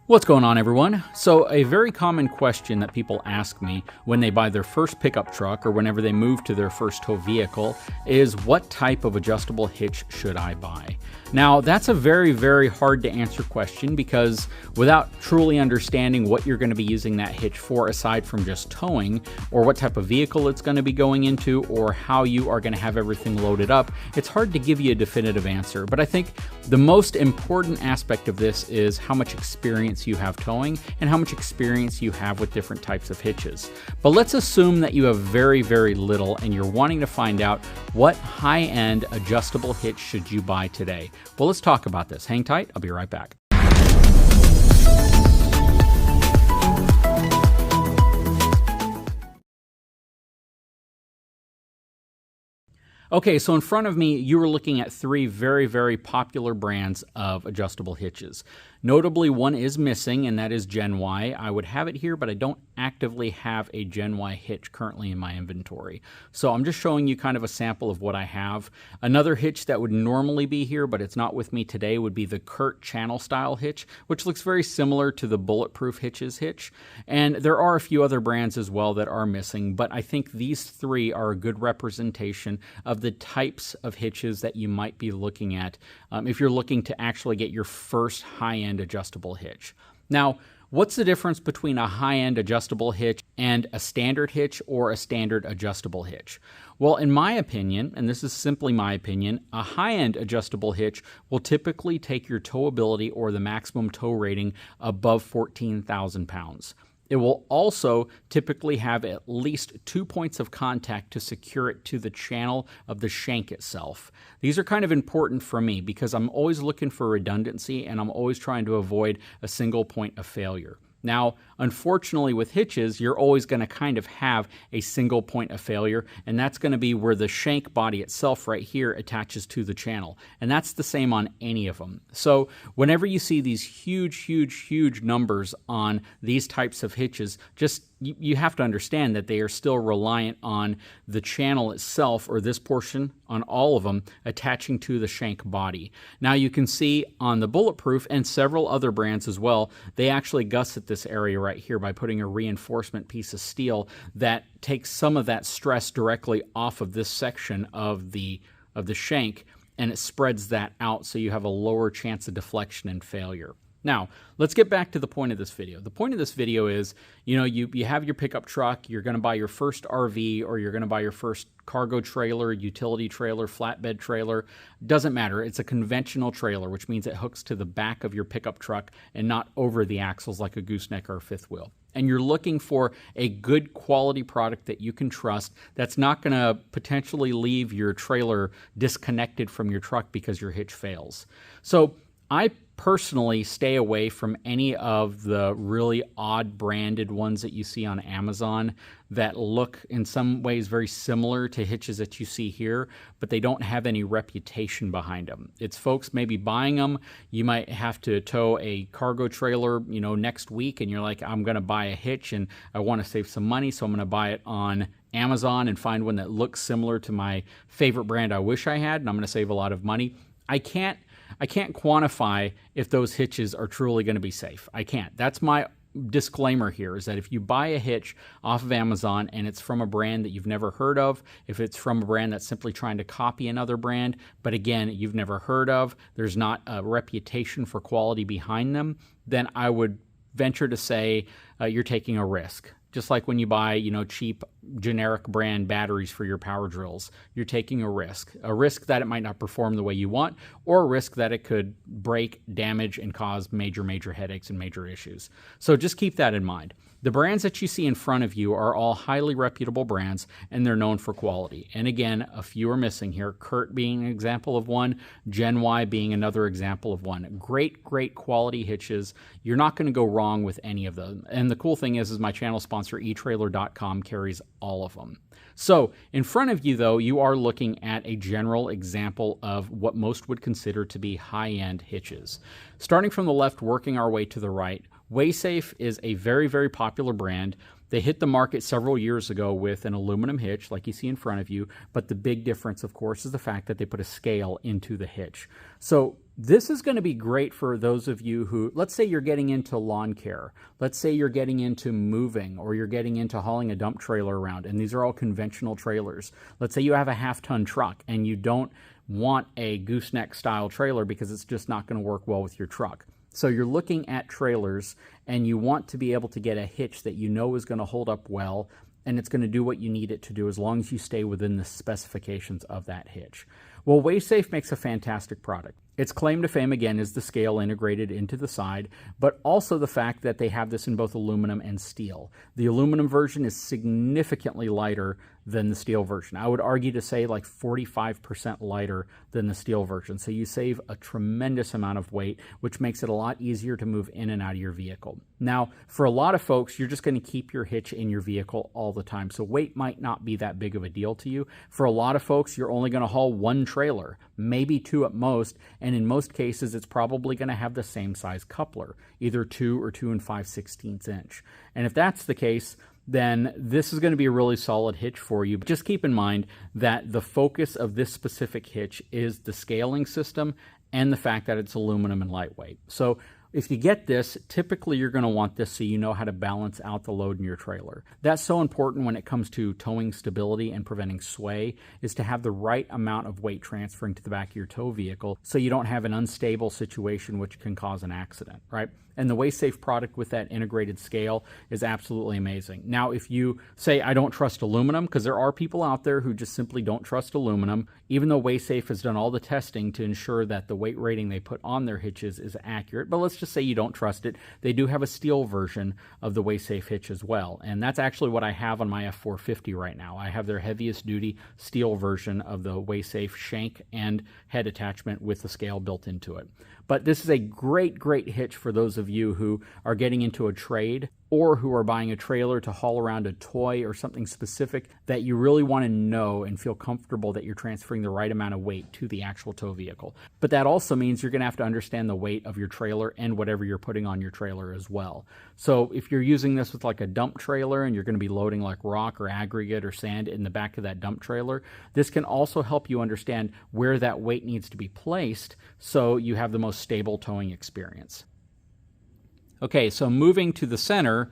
What's going on, everyone? So a very common question that people ask me when they buy their first pickup truck or whenever they move to their first tow vehicle is, what type of adjustable hitch should I buy? Now, that's a very, very hard to answer question, because without truly understanding what you're going to be using that hitch for, aside from just towing, or what type of vehicle it's going to be going into, or how you are going to have everything loaded up, it's hard to give you a definitive answer. But I think the most important aspect of this is how much experience you have towing and how much experience you have with different types of hitches. But let's assume that you have very, very little and you're wanting to find out what high-end adjustable hitch should you buy today. Well, let's talk about this. Hang tight, I'll be right back. Okay, so in front of me, you are looking at three very, very popular brands of adjustable hitches. Notably, one is missing, and that is Gen Y. I would have it here, but I don't actively have a Gen Y hitch currently in my inventory. So I'm just showing you kind of a sample of what I have. Another hitch that would normally be here, but it's not with me today, would be the Curt channel style hitch, which looks very similar to the Bulletproof hitches hitch. And there are a few other brands as well that are missing, but I think these three are a good representation of the types of hitches that you might be looking at if you're looking to actually get your first high-end adjustable hitch. Now, what's the difference between a high-end adjustable hitch and a standard hitch or a standard adjustable hitch? Well, in my opinion, and this is simply my opinion, a high-end adjustable hitch will typically take your towability or the maximum tow rating above 14,000 pounds. It will also typically have at least 2 points of contact to secure it to the channel of the shank itself. These are kind of important for me because I'm always looking for redundancy and I'm always trying to avoid a single point of failure. Now, unfortunately with hitches, you're always going to kind of have a single point of failure, and that's going to be where the shank body itself right here attaches to the channel. And that's the same on any of them. So whenever you see these huge numbers on these types of hitches, just you have to understand that they are still reliant on the channel itself, or this portion on all of them, attaching to the shank body. Now you can see on the Bulletproof and several other brands as well, they actually gusset this area right here by putting a reinforcement piece of steel that takes some of that stress directly off of this section of the shank, and it spreads that out so you have a lower chance of deflection and failure. Now, let's get back to the point of this video. The point of this video is, you have your pickup truck, you're going to buy your first RV, or you're going to buy your first cargo trailer, utility trailer, flatbed trailer. Doesn't matter. It's a conventional trailer, which means it hooks to the back of your pickup truck and not over the axles like a gooseneck or a fifth wheel. And you're looking for a good quality product that you can trust, that's not going to potentially leave your trailer disconnected from your truck because your hitch fails. So I personally stay away from any of the really odd branded ones that you see on Amazon that look in some ways very similar to hitches that you see here, but they don't have any reputation behind them. It's folks maybe buying them. You might have to tow a cargo trailer, next week, and you're like, I'm going to buy a hitch and I want to save some money, so I'm going to buy it on Amazon and find one that looks similar to my favorite brand I wish I had, and I'm going to save a lot of money. I can't quantify if those hitches are truly going to be safe. I can't. That's my disclaimer here, is that if you buy a hitch off of Amazon and it's from a brand that you've never heard of, if it's from a brand that's simply trying to copy another brand, but again, you've never heard of, there's not a reputation for quality behind them, then I would venture to say you're taking a risk. Just like when you buy, cheap generic brand batteries for your power drills, you're taking a risk that it might not perform the way you want, or a risk that it could break, damage, and cause major headaches and major issues. So just keep that in mind. The brands that you see in front of you are all highly reputable brands, and they're known for quality. And again, a few are missing here, Curt being an example of one, Gen Y being another example of one. Great quality hitches. You're not going to go wrong with any of them. And the cool thing is my channel sponsor, etrailer.com, carries all of them. So in front of you, though, you are looking at a general example of what most would consider to be high-end hitches. Starting from the left, working our way to the right, Weighsafe is a very popular brand. They hit the market several years ago with an aluminum hitch like you see in front of you, but the big difference, of course, is the fact that they put a scale into the hitch. So This is going to be great for those of you who, let's say you're getting into lawn care, let's say you're getting into moving, or you're getting into hauling a dump trailer around, and these are all conventional trailers. Let's say you have a half-ton truck and you don't want a gooseneck style trailer because it's just not going to work well with your truck. So you're looking at trailers and you want to be able to get a hitch that you know is going to hold up well, and it's going to do what you need it to do as long as you stay within the specifications of that hitch. Well, Weighsafe makes a fantastic product. Its claim to fame, again, is the scale integrated into the side, but also the fact that they have this in both aluminum and steel. The aluminum version is significantly lighter than the steel version. I would argue to say like 45% lighter than the steel version. So you save a tremendous amount of weight, which makes it a lot easier to move in and out of your vehicle. Now, for a lot of folks, you're just going to keep your hitch in your vehicle all the time. So weight might not be that big of a deal to you. For a lot of folks, you're only going to haul one trailer, maybe two at most, and in most cases, it's probably going to have the same size coupler, either 2 or 2 5/16 inch. And if that's the case, then this is going to be a really solid hitch for you. But just keep in mind that the focus of this specific hitch is the scaling system and the fact that it's aluminum and lightweight. So if you get this, typically you're going to want this so you know how to balance out the load in your trailer. That's so important when it comes to towing stability and preventing sway, is to have the right amount of weight transferring to the back of your tow vehicle so you don't have an unstable situation which can cause an accident, right? And the Weighsafe product with that integrated scale is absolutely amazing. Now, if you say, I don't trust aluminum, because there are people out there who just simply don't trust aluminum, even though Weighsafe has done all the testing to ensure that the weight rating they put on their hitches is accurate, but let's just say you don't trust it, they do have a steel version of the Weighsafe hitch as well. And that's actually what I have on my F450 right now. I have their heaviest duty steel version of the Weighsafe shank and head attachment with the scale built into it. But this is a great, great hitch for those of you who are getting into a trade or who are buying a trailer to haul around a toy or something specific that you really want to know and feel comfortable that you're transferring the right amount of weight to the actual tow vehicle. But that also means you're going to have to understand the weight of your trailer and whatever you're putting on your trailer as well. So if you're using this with like a dump trailer and you're going to be loading like rock or aggregate or sand in the back of that dump trailer, this can also help you understand where that weight needs to be placed so you have the most stable towing experience. Okay, so moving to the center,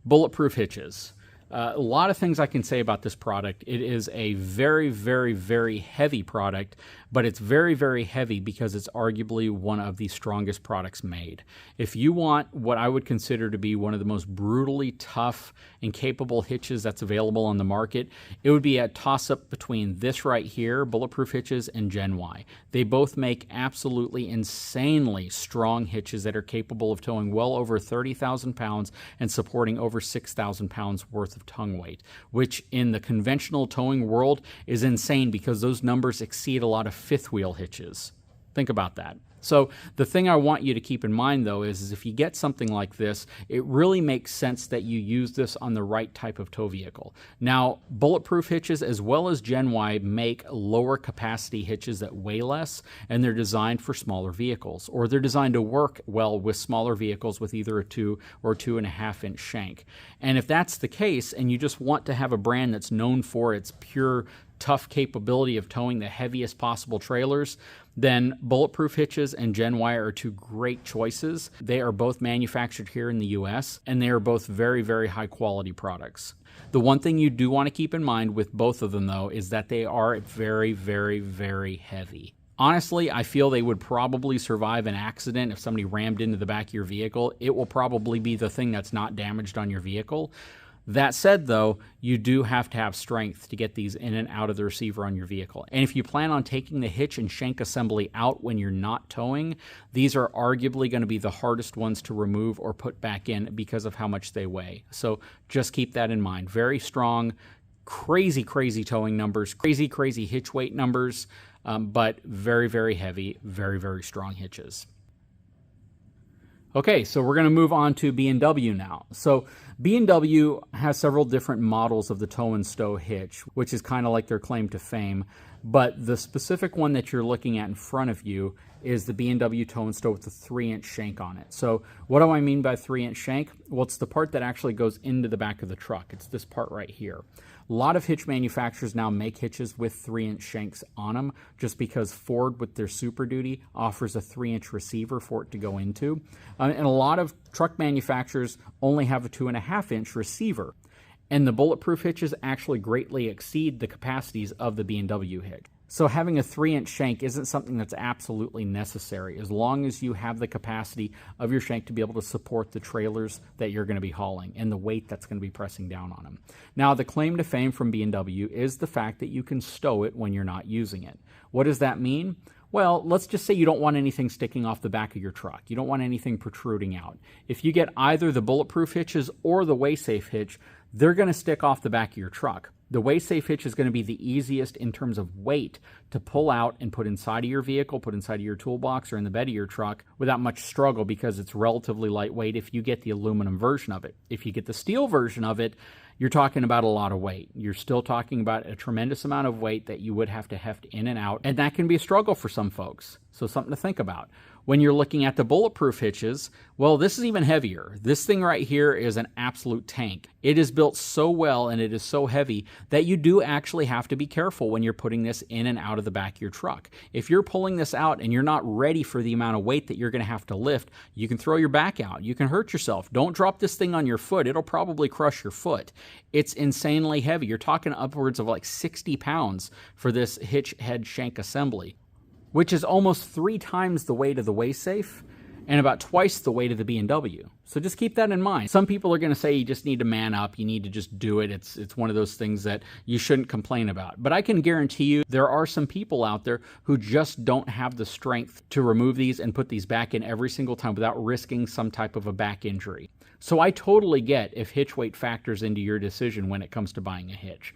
Bulletproof hitches. A lot of things I can say about this product. It is a very, very, very heavy product, but it's very, very heavy because it's arguably one of the strongest products made. If you want what I would consider to be one of the most brutally tough and capable hitches that's available on the market, it would be a toss-up between this right here, Bulletproof hitches, and Gen Y. They both make absolutely insanely strong hitches that are capable of towing well over 30,000 pounds and supporting over 6,000 pounds worth of tongue weight, which in the conventional towing world is insane because those numbers exceed a lot of fifth wheel hitches. Think about that. So the thing I want you to keep in mind, though, is if you get something like this, it really makes sense that you use this on the right type of tow vehicle. Now, Bulletproof hitches as well as Gen Y make lower capacity hitches that weigh less, and they're designed for smaller vehicles, or they're designed to work well with smaller vehicles with either a 2 or 2.5 inch shank. And if that's the case, and you just want to have a brand that's known for its pure tough capability of towing the heaviest possible trailers, then Bulletproof hitches and Gen Y are two great choices. They are both manufactured here in the US, and they are both very, very high quality products. The one thing you do want to keep in mind with both of them, though, is that they are very, very, very heavy. Honestly, I feel they would probably survive an accident if somebody rammed into the back of your vehicle. It will probably be the thing that's not damaged on your vehicle. That said, though, you do have to have strength to get these in and out of the receiver on your vehicle. And if you plan on taking the hitch and shank assembly out when you're not towing, these are arguably going to be the hardest ones to remove or put back in because of how much they weigh. So just keep that in mind. Very strong, crazy, crazy towing numbers, crazy, crazy hitch weight numbers, but very, very heavy, very, very strong hitches. Okay, so we're going to move on to B&W now. So B&W has several different models of the tow and stow hitch, which is kind of like their claim to fame. But the specific one that you're looking at in front of you is the B&W tow and stow with the 3-inch shank on it. So what do I mean by 3-inch shank? Well, it's the part that actually goes into the back of the truck. It's this part right here. A lot of hitch manufacturers now make hitches with 3-inch shanks on them just because Ford, with their Super Duty, offers a 3-inch receiver for it to go into. And a lot of truck manufacturers only have a 2.5-inch receiver. And the Bulletproof hitches actually greatly exceed the capacities of the B&W hitch. So having a 3-inch shank isn't something that's absolutely necessary as long as you have the capacity of your shank to be able to support the trailers that you're going to be hauling and the weight that's going to be pressing down on them. Now, the claim to fame from B&W is the fact that you can stow it when you're not using it. What does that mean? Well, let's just say you don't want anything sticking off the back of your truck. You don't want anything protruding out. If you get either the Bulletproof hitches or the Weighsafe hitch, they're going to stick off the back of your truck. The Weighsafe hitch is going to be the easiest in terms of weight to pull out and put inside of your vehicle, put inside of your toolbox or in the bed of your truck without much struggle because it's relatively lightweight if you get the aluminum version of it. If you get the steel version of it, you're talking about a lot of weight. You're still talking about a tremendous amount of weight that you would have to heft in and out, and that can be a struggle for some folks. So something to think about. When you're looking at the Bulletproof hitches, well, this is even heavier. This thing right here is an absolute tank. It is built so well and it is so heavy that you do actually have to be careful when you're putting this in and out of the back of your truck. If you're pulling this out and you're not ready for the amount of weight that you're going to have to lift, you can throw your back out. You can hurt yourself. Don't drop this thing on your foot. It'll probably crush your foot. It's insanely heavy. You're talking upwards of like 60 pounds for this hitch head shank assembly, which is almost 3 times the weight of the Weighsafe and about twice the weight of the B&W. So just keep that in mind. Some people are going to say you just need to man up, you need to just do it. It's one of those things that you shouldn't complain about. But I can guarantee you there are some people out there who just don't have the strength to remove these and put these back in every single time without risking some type of a back injury. So I totally get if hitch weight factors into your decision when it comes to buying a hitch.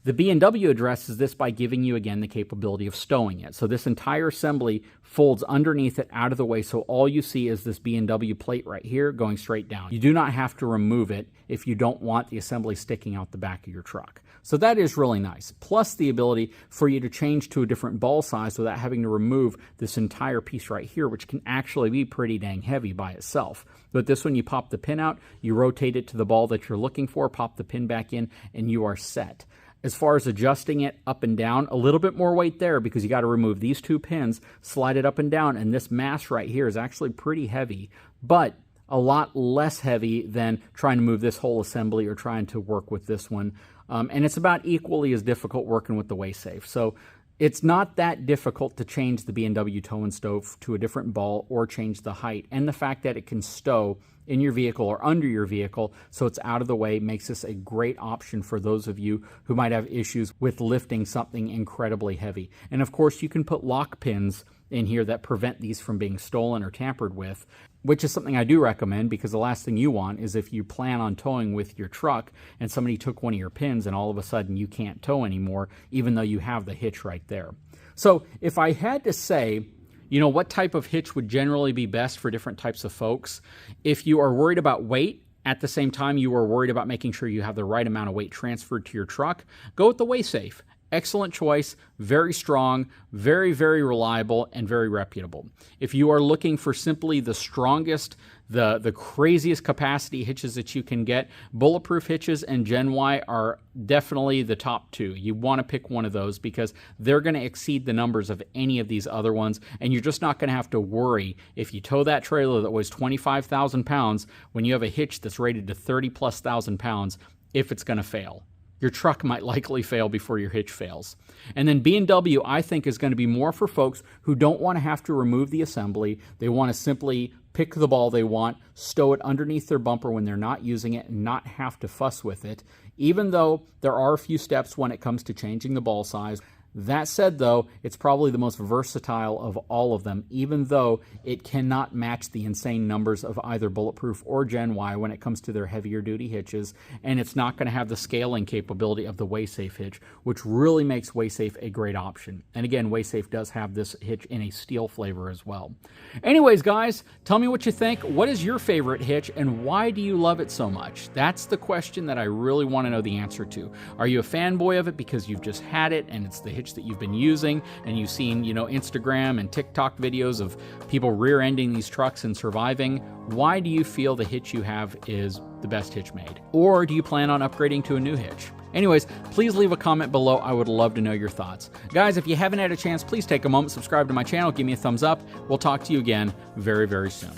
The B&W addresses this by giving you, again, the capability of stowing it. So this entire assembly folds underneath it out of the way, so all you see is this B&W plate right here going straight down. You do not have to remove it if you don't want the assembly sticking out the back of your truck. So that is really nice. Plus the ability for you to change to a different ball size without having to remove this entire piece right here, which can actually be pretty dang heavy by itself. But this one, you pop the pin out, you rotate it to the ball that you're looking for, pop the pin back in, and you are set. As far as adjusting it up and down, a little bit more weight there because you got to remove these 2 pins, slide it up and down, and this mass right here is actually pretty heavy, but a lot less heavy than trying to move this whole assembly or trying to work with this one. And it's about equally as difficult working with the Weighsafe. So it's not that difficult to change the B&W tow and stow to a different ball or change the height. And the fact that it can stow in your vehicle or under your vehicle so it's out of the way makes this a great option for those of you who might have issues with lifting something incredibly heavy. And of course, you can put lock pins in here that prevent these from being stolen or tampered with, which is something I do recommend because the last thing you want is if you plan on towing with your truck and somebody took one of your pins and all of a sudden you can't tow anymore, even though you have the hitch right there. So if I had to say, you know, what type of hitch would generally be best for different types of folks? If you are worried about weight, at the same time you are worried about making sure you have the right amount of weight transferred to your truck, go with the Weighsafe. Excellent choice, very strong, very, very reliable, and very reputable. If you are looking for simply the strongest, the craziest capacity hitches that you can get, Bulletproof hitches and Gen Y are definitely the top 2. You want to pick one of those because they're going to exceed the numbers of any of these other ones, and you're just not going to have to worry if you tow that trailer that weighs 25,000 pounds when you have a hitch that's rated to 30+ thousand pounds if it's going to fail. Your truck might likely fail before your hitch fails. And then B&W, I think, is going to be more for folks who don't want to have to remove the assembly. They want to simply pick the ball they want, stow it underneath their bumper when they're not using it, and not have to fuss with it, even though there are a few steps when it comes to changing the ball size. That said, though, it's probably the most versatile of all of them, even though it cannot match the insane numbers of either Bulletproof or Gen Y when it comes to their heavier duty hitches, and it's not going to have the scaling capability of the Weighsafe hitch, which really makes Weighsafe a great option. And again, Weighsafe does have this hitch in a steel flavor as well. Anyways, guys, tell me what you think. What is your favorite hitch, and why do you love it so much? That's the question that I really want to know the answer to. Are you a fanboy of it because you've just had it and it's the hitch hitch that you've been using, and you've seen, Instagram and TikTok videos of people rear-ending these trucks and surviving, why do you feel the hitch you have is the best hitch made? Or do you plan on upgrading to a new hitch? Anyways, please leave a comment below. I would love to know your thoughts. Guys, if you haven't had a chance, please take a moment, subscribe to my channel, give me a thumbs up. We'll talk to you again very, very soon.